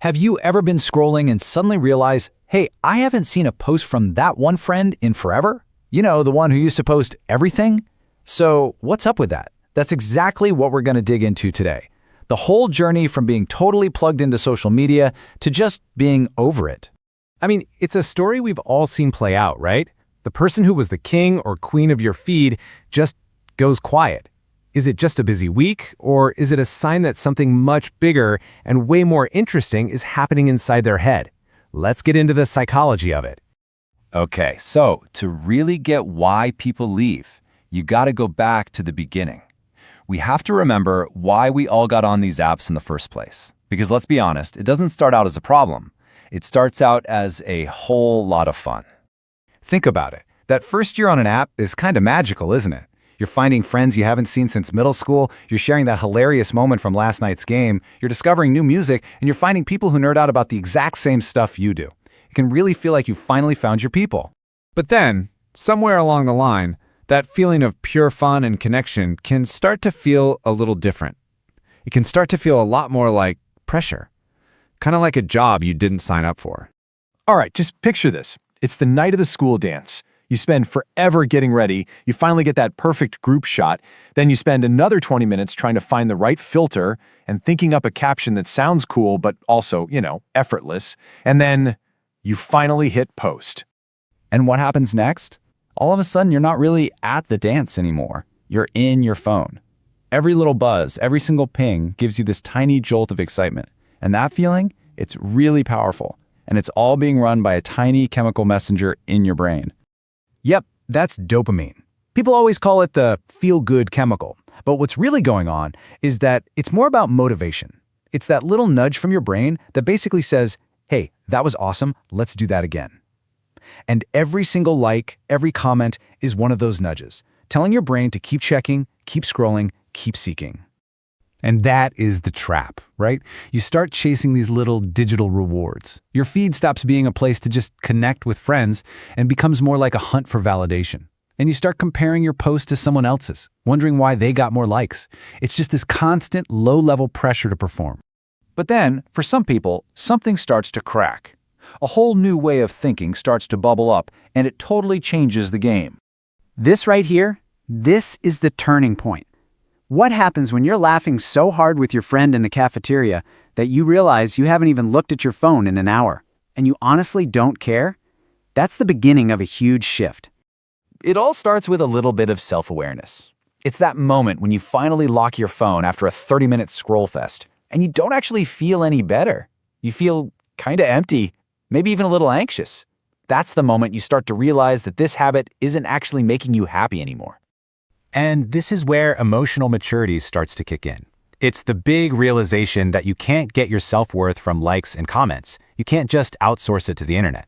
Have you ever been scrolling and suddenly realize, hey, I haven't seen a post from that one friend in forever? You know, the one who used to post everything? So what's up with that? That's exactly what we're going to dig into today. The whole journey from being totally plugged into social media to just being over it. I mean, it's a story we've all seen play out, right? The person who was the king or queen of your feed just goes quiet. Is it just a busy week, or is it a sign that something much bigger and way more interesting is happening inside their head? Let's get into the psychology of it. Okay, so to really get why people leave, you gotta go back to the beginning. We have to remember why we all got on these apps in the first place. Because let's be honest, it doesn't start out as a problem. It starts out as a whole lot of fun. Think about it. That first year on an app is kind of magical, isn't it? You're finding friends you haven't seen since middle school, you're sharing that hilarious moment from last night's game, you're discovering new music, and you're finding people who nerd out about the exact same stuff you do. It can really feel like you finally found your people. But then, somewhere along the line, that feeling of pure fun and connection can start to feel a little different. It can start to feel a lot more like pressure, kind of like a job you didn't sign up for. All right, just picture this. It's the night of the school dance. You spend forever getting ready, you finally get that perfect group shot, then you spend another 20 minutes trying to find the right filter and thinking up a caption that sounds cool but also, effortless, and then you finally hit post. And what happens next? All of a sudden, you're not really at the dance anymore. You're in your phone. Every little buzz, every single ping gives you this tiny jolt of excitement. And that feeling, it's really powerful. And it's all being run by a tiny chemical messenger in your brain. Yep, that's dopamine. People always call it the feel-good chemical. But what's really going on is that it's more about motivation. It's that little nudge from your brain that basically says, hey, that was awesome, let's do that again. And every single like, every comment is one of those nudges, telling your brain to keep checking, keep scrolling, keep seeking. And that is the trap, right? You start chasing these little digital rewards. Your feed stops being a place to just connect with friends and becomes more like a hunt for validation. And you start comparing your post to someone else's, wondering why they got more likes. It's just this constant low-level pressure to perform. But then, for some people, something starts to crack. A whole new way of thinking starts to bubble up, and it totally changes the game. This right here, this is the turning point. What happens when you're laughing so hard with your friend in the cafeteria that you realize you haven't even looked at your phone in an hour, and you honestly don't care? That's the beginning of a huge shift. It all starts with a little bit of self-awareness. It's that moment when you finally lock your phone after a 30-minute scroll fest, and you don't actually feel any better. You feel kind of empty, maybe even a little anxious. That's the moment you start to realize that this habit isn't actually making you happy anymore. And this is where emotional maturity starts to kick in. It's the big realization that you can't get your self-worth from likes and comments. You can't just outsource it to the internet.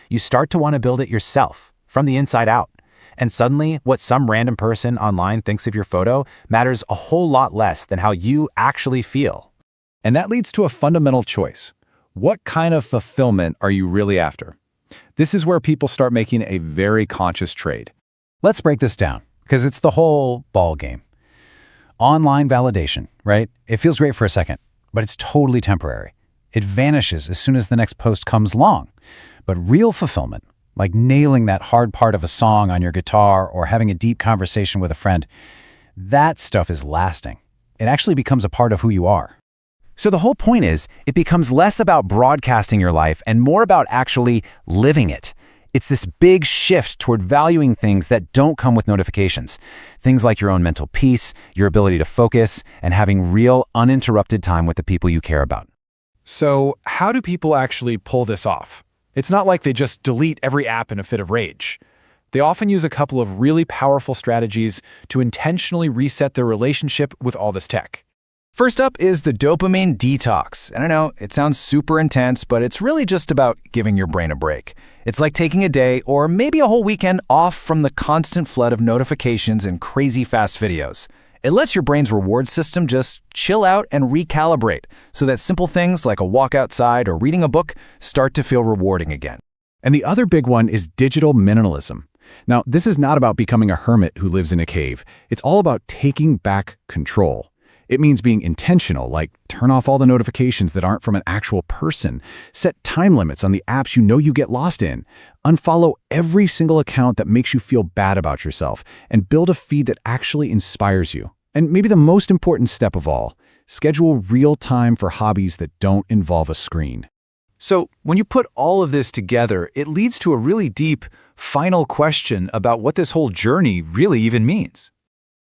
You start to want to build it yourself, from the inside out. And suddenly, what some random person online thinks of your photo matters a whole lot less than how you actually feel. And that leads to a fundamental choice. What kind of fulfillment are you really after? This is where people start making a very conscious trade. Let's break this down, because it's the whole ball game. Online validation, right? It feels great for a second, but it's totally temporary. It vanishes as soon as the next post comes along. But real fulfillment, like nailing that hard part of a song on your guitar or having a deep conversation with a friend, that stuff is lasting. It actually becomes a part of who you are. So the whole point is, it becomes less about broadcasting your life and more about actually living it. It's this big shift toward valuing things that don't come with notifications. Things like your own mental peace, your ability to focus, and having real, uninterrupted time with the people you care about. So, how do people actually pull this off? It's not like they just delete every app in a fit of rage. They often use a couple of really powerful strategies to intentionally reset their relationship with all this tech. First up is the dopamine detox. And I know, it sounds super intense, but it's really just about giving your brain a break. It's like taking a day or maybe a whole weekend off from the constant flood of notifications and crazy fast videos. It lets your brain's reward system just chill out and recalibrate so that simple things like a walk outside or reading a book start to feel rewarding again. And the other big one is digital minimalism. Now, this is not about becoming a hermit who lives in a cave. It's all about taking back control. It means being intentional, like turn off all the notifications that aren't from an actual person, set time limits on the apps you know you get lost in, unfollow every single account that makes you feel bad about yourself, and build a feed that actually inspires you. And maybe the most important step of all, schedule real time for hobbies that don't involve a screen. So, when you put all of this together, it leads to a really deep, final question about what this whole journey really even means.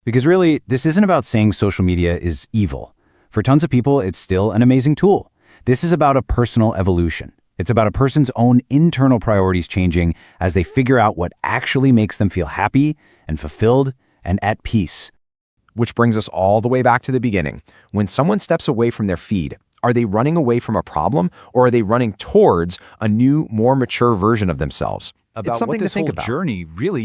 Because really, this isn't about saying social media is evil. For tons of people, it's still an amazing tool. This is about a personal evolution. It's about a person's own internal priorities changing as they figure out what actually makes them feel happy and fulfilled and at peace. Which brings us all the way back to the beginning. When someone steps away from their feed, are they running away from a problem, or are they running towards a new, more mature version of themselves? About It's something what this to think whole about. journey really